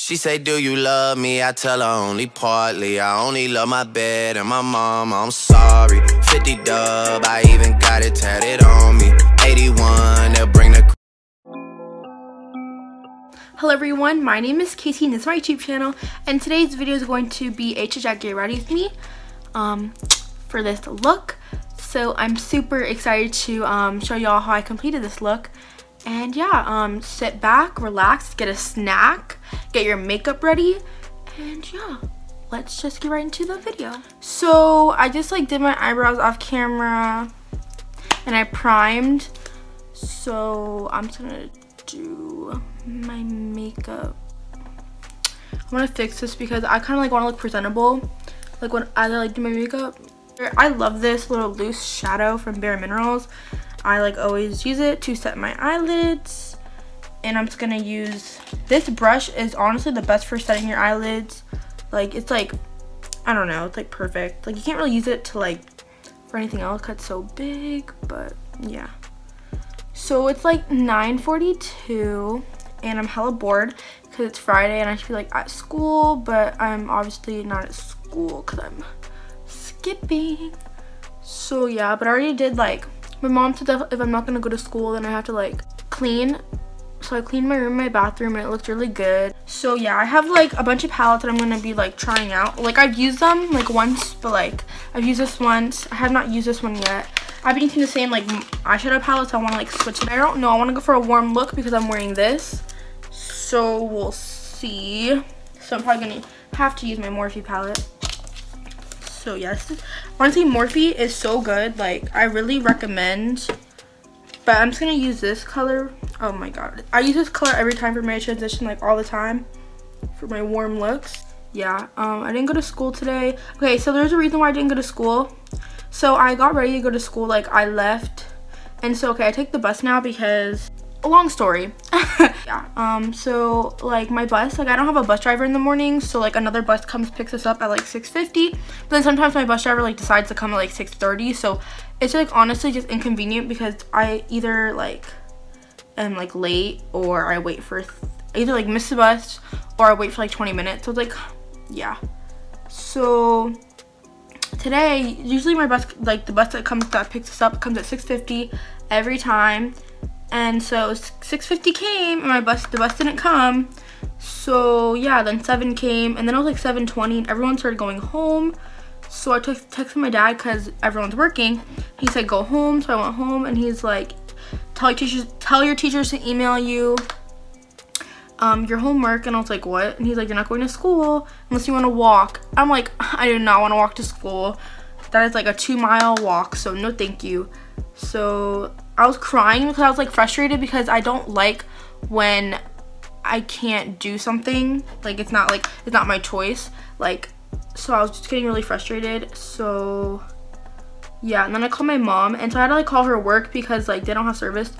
She say, do you love me? I tell her only partly. I only love my bed and my mom. I'm sorry. 50 dub, I even got it tatted on me. 81, they'll bring the... Hello everyone, my name is Casey and this is my YouTube channel, and today's video is going to be HGMUCB Get Ready With Me for this look. So I'm super excited to show y'all how I completed this look. And yeah, sit back, relax, get a snack, get your makeup ready, and yeah, let's just get right into the video. So I just did my eyebrows off camera and I primed. So I'm just gonna do my makeup. I'm gonna fix this because I kind of want to look presentable when I do my makeup. I love this little loose shadow from Bare Minerals. I always use it to set my eyelids, and I'm just gonna use this brush. Is honestly the best for setting your eyelids. It's I don't know, it's perfect. You can't really use it to for anything else because it's so big, but yeah. So it's 9:42 and I'm hella bored because it's Friday and I should be at school, but I'm obviously not at school because I'm skipping. So yeah, but I already did my mom said that if I'm not gonna go to school then I have to clean. So I cleaned my room, my bathroom, and it looked really good. So yeah, I have a bunch of palettes that I'm gonna be trying out. I've used them once, but I've used this once. I have not used this one yet. I've been using the same eyeshadow palette, so I want to switch it. I don't know, I want to go for a warm look because I'm wearing this. So we'll see. So I'm probably gonna have to use my Morphe palette. So yes, honestly Morphe is so good. I really recommend. But I'm just gonna use this color. Oh my god, I use this color every time for my transition, all the time for my warm looks. Yeah, I didn't go to school today. Okay, so there's a reason why I didn't go to school. So I got ready to go to school, I left, and so okay, I take the bus now because a long story. Yeah, so my bus, I don't have a bus driver in the morning, so another bus comes, picks us up at 6:50, but then sometimes my bus driver decides to come at 6:30, so it's honestly just inconvenient because I either am late, or I wait for either miss the bus or I wait for 20 minutes. So it's yeah. So today, usually my bus, the bus that picks us up comes at 6:50 every time. And so 6:50 came and the bus didn't come. So yeah, then 7 came and then it was 7:20 and everyone started going home. So I texted my dad because everyone's working. He said go home, so I went home and he's tell your teachers to email you your homework. And I was what? And he's you're not going to school unless you want to walk. I'm I do not want to walk to school. That is a 2-mile walk, so no thank you. So I was crying because I was frustrated because I don't when I can't do something. It's not my choice. So I was just getting really frustrated. So yeah, and then I called my mom, and so I had to call her work because they don't have service.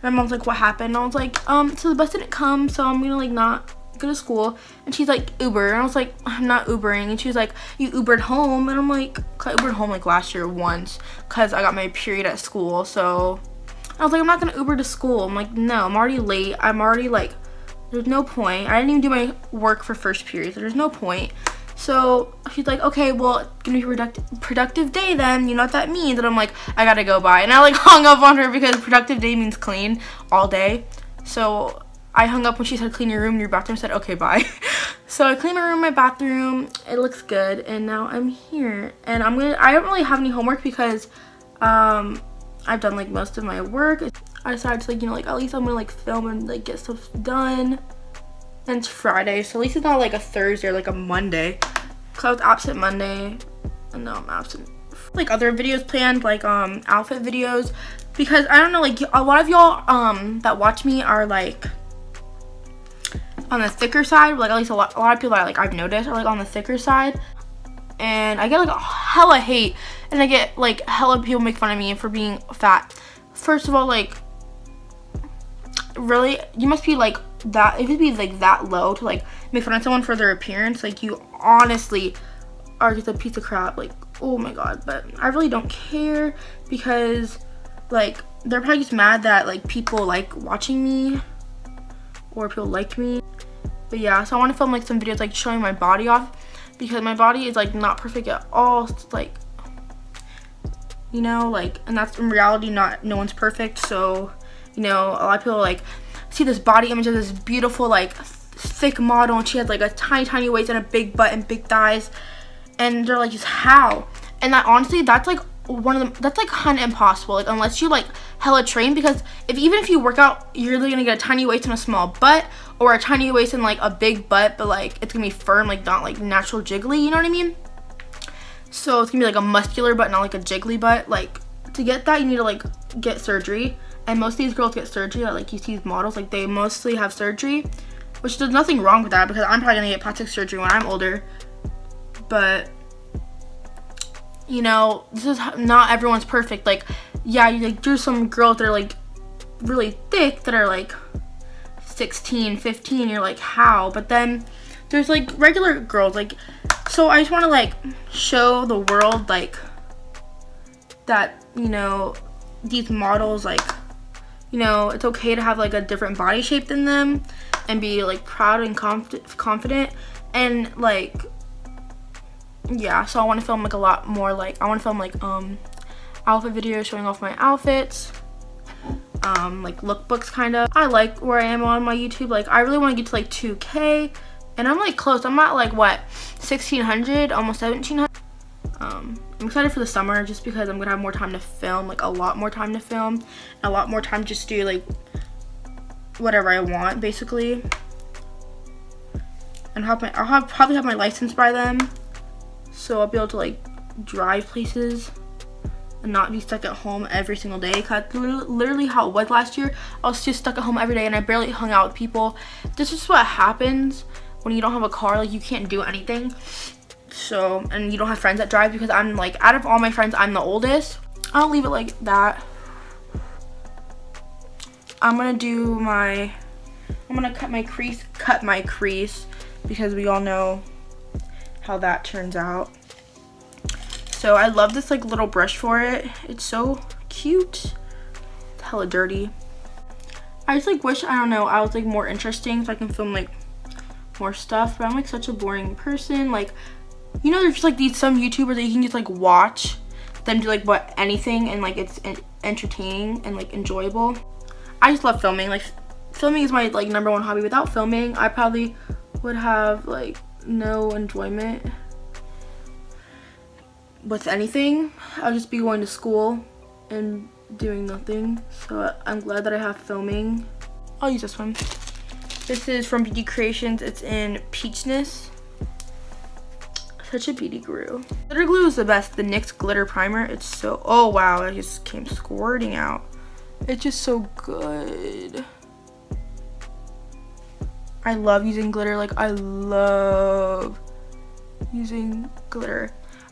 My mom's what happened? And I was so the bus didn't come, so I'm gonna not go to school. And she's Uber, and I was I'm not Ubering. And she was you Ubered home, and I'm I Ubered home last year once because I got my period at school. So I was I'm not gonna Uber to school. I'm no, I'm already late. I'm already there's no point. I didn't even do my work for first period, so there's no point. So she's okay, well, it's gonna be a productive day then, you know what that means? And I'm I gotta go bye. And I hung up on her because productive day means clean all day. So I hung up when she said clean your room and your bathroom. I said okay, bye. So I cleaned my room, my bathroom, it looks good, and now I'm here. And I don't really have any homework because I've done most of my work. I decided to at least I'm gonna film and get stuff done. And it's Friday, so at least it's not a Thursday or a Monday. Cause I was absent Monday, and now I'm absent. Other videos planned, outfit videos, because I don't know, a lot of y'all that watch me are on the thicker side. At least a lot of people that I've noticed are on the thicker side, and I get hella hate, and I get hella people make fun of me for being fat. First of all, really, you must be that, if it be that low to make fun of someone for their appearance, you honestly are just a piece of crap. Oh my god. But I really don't care because they're probably just mad that people watching me or people like me. But yeah, so I want to film like some videos like showing my body off, because my body is like not perfect at all. It's like, you know, like, and that's in reality, no one's perfect. So, you know, a lot of people like see this body image of this beautiful like thick model, and she has like a tiny waist and a big butt and big thighs, and they're like, just how? And that honestly, that's like that's like kind of impossible, like unless you like hella train, because even if you work out, you're either gonna get a tiny waist and a small butt, or a tiny waist and like a big butt, but like it's gonna be firm, like not like natural jiggly, you know what I mean? So it's gonna be like a muscular butt, not like a jiggly butt. Like to get that, you need to like get surgery, and most of these girls get surgery. Like you see these models, like they mostly have surgery, which there's nothing wrong with that, because I'm probably gonna get plastic surgery when I'm older. But you know, this is not everyone's perfect. Like, yeah, like there's some girls that are like really thick that are like 16, 15. You're like, how? But then there's like regular girls. Like, so I just want to like show the world like that, you know, these models, like, you know, it's okay to have like a different body shape than them and be like proud and confident, and like, yeah. So I want to film like a lot more, like I want to film like outfit videos showing off my outfits, like lookbooks kind of. I like where I am on my YouTube. Like I really want to get to like 2K, and I'm like close. I'm at like what, 1600, almost 1700. I'm excited for the summer just because I'm gonna have more time to film, like a lot more time to film, and a lot more time just to do like whatever I want basically. And I'll probably have my license by then, so I'll be able to like drive places and not be stuck at home every single day. Cause that's literally how it was last year. I was just stuck at home every day and I barely hung out with people. This is what happens when you don't have a car. Like you can't do anything. So, and you don't have friends that drive, because I'm like, out of all my friends, I'm the oldest. I'll leave it like that. I'm gonna cut my crease, because we all know how that turns out. So I love this like little brush for it. It's so cute. It's hella dirty. I just like wish, I don't know, I was like more interesting so I can film like more stuff, but I'm like such a boring person. Like, you know, there's just like some YouTubers that you can just like watch them do like anything, and like it's entertaining and like enjoyable. I just love filming. Like filming is my like #1 hobby. Without filming, I probably would have like no enjoyment with anything. I'll just be going to school and doing nothing. So I'm glad that I have filming. I'll use this one. This is from Beauty Creations. It's in Peachness. Such a beauty glue. Glitter glue is the best. The NYX glitter primer. It's so, oh wow, it just came squirting out. It's just so good. I love using glitter. Like I love using glitter.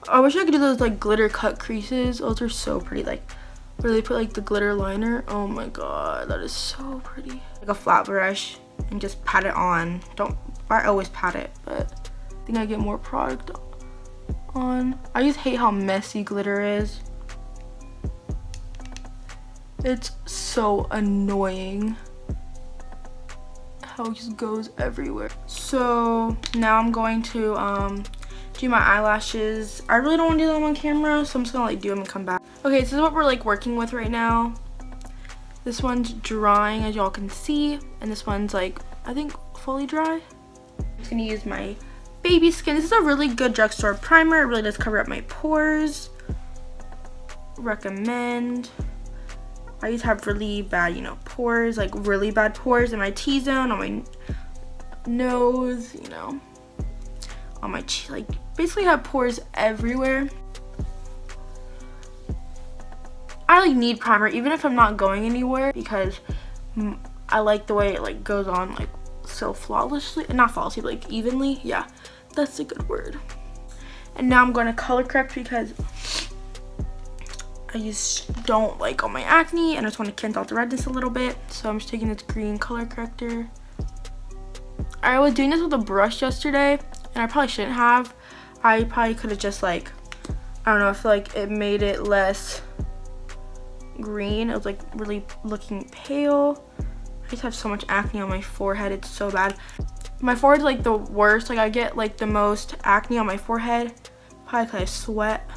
I wish I could do those like glitter cut creases. Those are so pretty. Like where they put like the glitter liner. Oh my god, that is so pretty. Like a flat brush and just pat it on. I always pat it, but I think I get more product on. I just hate how messy glitter is. It's so annoying how it just goes everywhere. So now I'm going to do my eyelashes. I really don't want to do them on camera, so I'm just gonna like do them and come back. Okay, this is what we're like working with right now. This one's drying, as y'all can see, and this one's like, I think, fully dry. I'm just gonna use my baby skin. This is a really good drugstore primer. It really does cover up my pores. Recommend. I used to have really bad, you know, pores, like really bad pores in my T-zone, on my nose, you know, on my cheek, like basically have pores everywhere. I like need primer even if I'm not going anywhere, because I like the way it like goes on like so flawlessly, not flawlessly, but like evenly. Yeah, that's a good word. And now I'm going to color correct because I just don't like all my acne and I just want to cleanse out the redness a little bit. So I'm just taking this green color corrector. I was doing this with a brush yesterday and I probably shouldn't have. I probably could have just like, I don't know, I feel like it made it less green. It was like really looking pale. I just have so much acne on my forehead, it's so bad. My forehead's like the worst. Like I get like the most acne on my forehead. Probably because I sweat.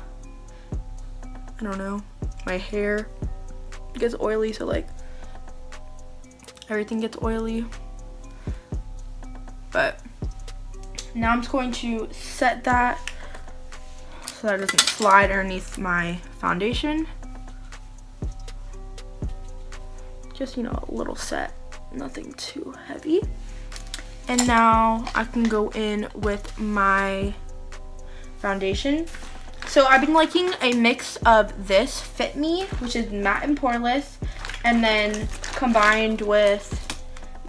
I don't know. My hair gets oily, so like everything gets oily. But now I'm just going to set that so that it doesn't slide underneath my foundation. Just, you know, a little set, nothing too heavy. And now I can go in with my foundation. So I've been liking a mix of this Fit Me, which is matte and poreless, and then combined with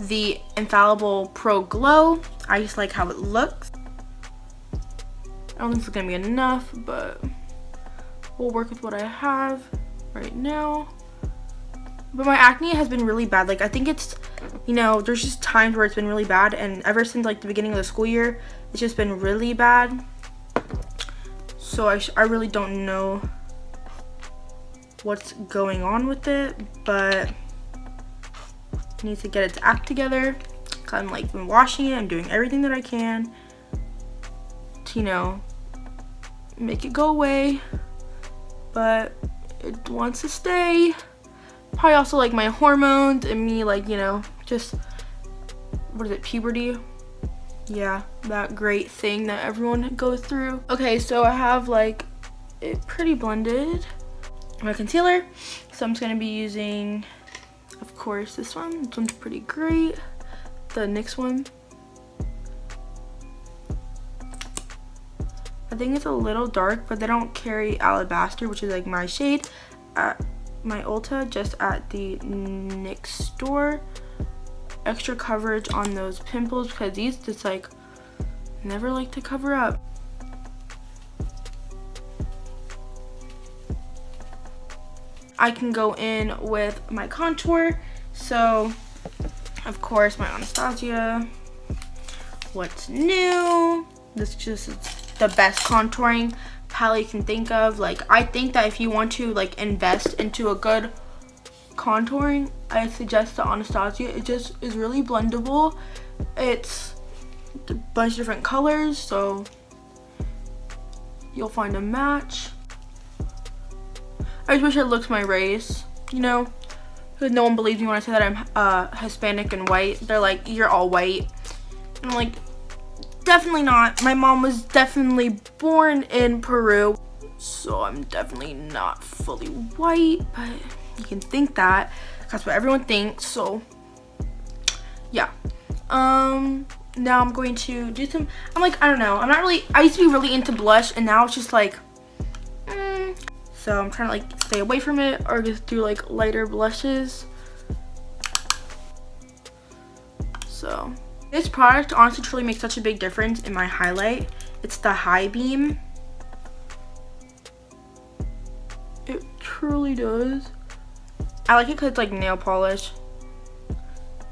the Infallible Pro Glow. I just like how it looks. I don't think it's gonna be enough, but we'll work with what I have right now. But my acne has been really bad. Like I think it's, you know, there's just times where it's been really bad, and ever since like the beginning of the school year, it's just been really bad. So I really don't know what's going on with it, but I need to get its act together. I'm like been washing it, I'm doing everything that I can to, you know, make it go away, but it wants to stay. Probably also like my hormones and me, like, you know, just, what is it, puberty? Yeah, that great thing that everyone goes through. Okay, so I have like it pretty blended. My concealer, so I'm just gonna be using, of course, this one. This one's pretty great. The NYX one. I think it's a little dark, but they don't carry Alabaster, which is like my shade, at my Ulta, just at the NYX store. Extra coverage on those pimples, because these just like never like to cover up. I can go in with my contour, so of course my Anastasia. What's new? This just is the best contouring palette you can think of. Like I think that if you want to like invest into a good contouring, I suggest the Anastasia. It just is really blendable. It's a bunch of different colors, so you'll find a match. I just wish I looked my race, you know, because no one believes me when I say that I'm Hispanic and white. They're like, you're all white. And I'm like, definitely not. My mom was definitely born in Peru, so I'm definitely not fully white, but you can think that. That's what everyone thinks, so yeah. Now I'm going to do some, I'm like, I don't know, I'm not really, I used to be really into blush, and now it's just like, so I'm trying to like stay away from it, or just do like lighter blushes. So this product honestly truly makes such a big difference in my highlight. It's the High Beam. It truly does. I like it because it's like nail polish.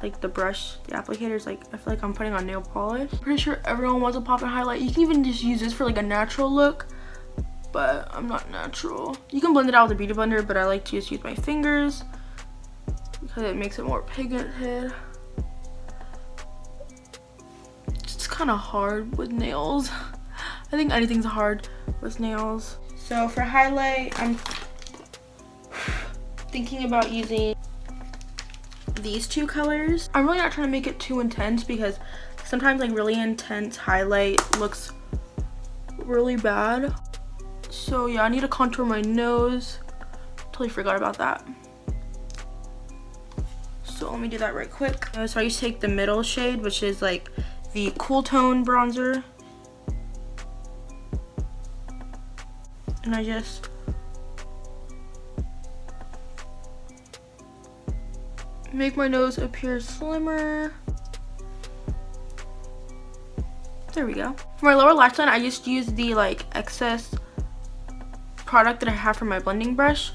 Like the brush, the applicator's like, I feel like I'm putting on nail polish. I'm pretty sure everyone wants a pop and highlight. You can even just use this for like a natural look, but I'm not natural. You can blend it out with a beauty blender, but I like to just use my fingers because it makes it more pigmented. It's kind of hard with nails. I think anything's hard with nails. So for highlight, I'm thinking about using these two colors. I'm really not trying to make it too intense, because sometimes like really intense highlight looks really bad. So yeah, I need to contour my nose. Totally forgot about that. So let me do that right quick. So I just take the middle shade, which is like the Cool Tone bronzer, and I just make my nose appear slimmer. There we go. For my lower lash line, I just use the like excess product that I have from my blending brush.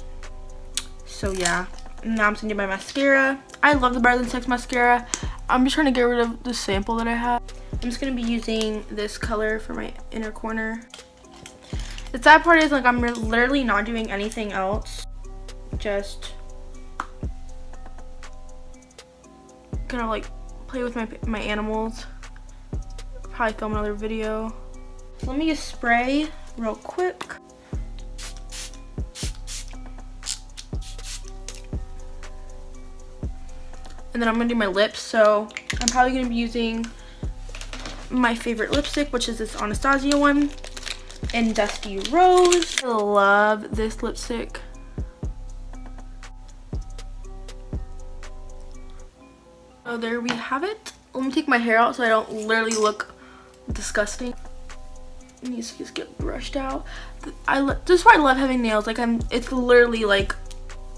So yeah, now I'm just gonna do my mascara. I love the Better Than Sex mascara. I'm just trying to get rid of the sample that I have. I'm just gonna be using this color for my inner corner. The sad part is like I'm literally not doing anything else. Just kind of like play with my animals probably film another video. So let me just spray real quick. And then I'm gonna do my lips. So I'm probably gonna be using my favorite lipstick, which is this Anastasia one in Dusty Rose. I love this lipstick. So there we have it. Let me take my hair out so I don't literally look disgusting. It needs to just get brushed out. This is why I love having nails. Like it's literally like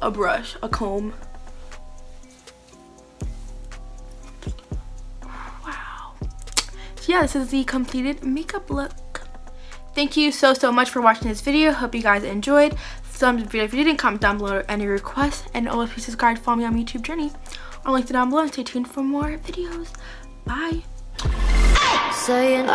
a brush, a comb. Wow. So yeah, this is the completed makeup look. Thank you so much for watching this video. Hope you guys enjoyed. Thumbs up the video if you didn't. Comment down below any requests, and always please subscribe, follow me on my YouTube journey. I'll link it down below and stay tuned for more videos. Bye. So you know